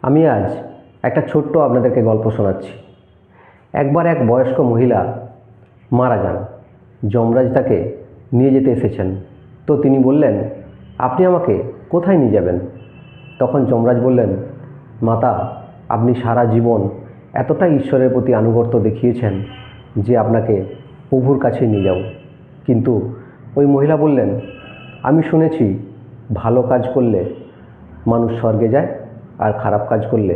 আমি আজ একটা ছোট্ট আপনাদেরকে গল্প শোনাচ্ছি। একবার এক বয়স্ক মহিলা মারা যান। যমরাজ তাকে নিয়ে যেতে এসেছেন। তো তিনি বললেন, আপনি আমাকে কোথায় নিয়ে যাবেন? তখন যমরাজ বললেন, মাতা, আপনি সারা জীবন এতটাই ঈশ্বরের প্রতি আনুগত্য দেখিয়েছেন যে আপনাকে প্রভুর কাছে নিয়ে যাব। কিন্তু ওই মহিলা বললেন, আমি শুনেছি ভালো কাজ করলে মানুষ স্বর্গে যায় আর খারাপ কাজ করলে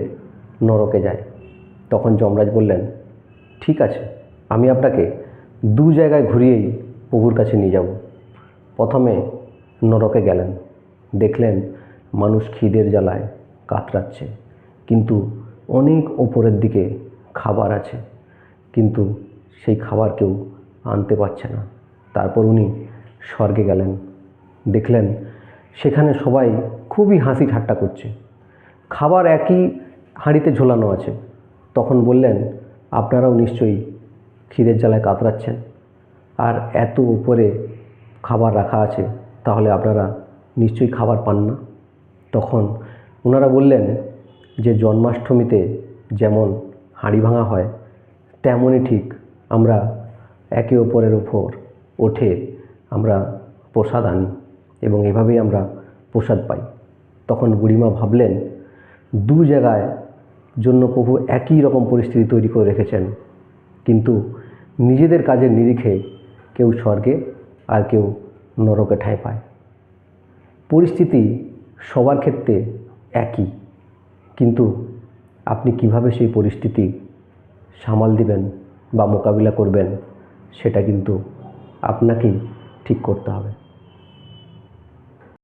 নরকে যায়। তখন যমরাজ বললেন, ঠিক আছে, আমি আপনাকে দু জায়গায় ঘুরিয়েই প্রভুর কাছে নিয়ে যাব। প্রথমে নরকে গেলেন, দেখলেন মানুষ খিদের জ্বালায় কাতরাচ্ছে, কিন্তু অনেক ওপরের দিকে খাবার আছে, কিন্তু সেই খাবার কেউ আনতে পারছে না। তারপর উনি স্বর্গে গেলেন, দেখলেন সেখানে সবাই খুবই হাসি ঠাট্টা করছে, খাবার একই হাঁড়িতে ঝোলানো আছে। তখন বললেন, আপনারাও নিশ্চয়ই খিদের জ্বালায় কাতরাচ্ছেন, আর এত উপরে খাবার রাখা আছে, তাহলে আপনারা নিশ্চয়ই খাবার পান না। তখন ওনারা বললেন যে জন্মাষ্টমীতে যেমন হাঁড়ি ভাঙা হয়, তেমনই ঠিক আমরা একে অপরের উপর ওঠে আমরা প্রসাদ আনি এবং এভাবেই আমরা প্রসাদ পাই। তখন বুড়িমা ভাবলেন, দু জায়গায় জন্য প্রভু একই রকম পরিস্থিতি তৈরি করে রেখেছেন, কিন্তু নিজেদের কাজের নিরিখে কেউ স্বর্গে আর কেউ নরকে ঠাঁই পায়। পরিস্থিতি সবার ক্ষেত্রে একই, কিন্তু আপনি কিভাবে সেই পরিস্থিতি সামাল দিবেন বা মোকাবিলা করবেন, সেটা কিন্তু আপনাকেই ঠিক করতে হবে।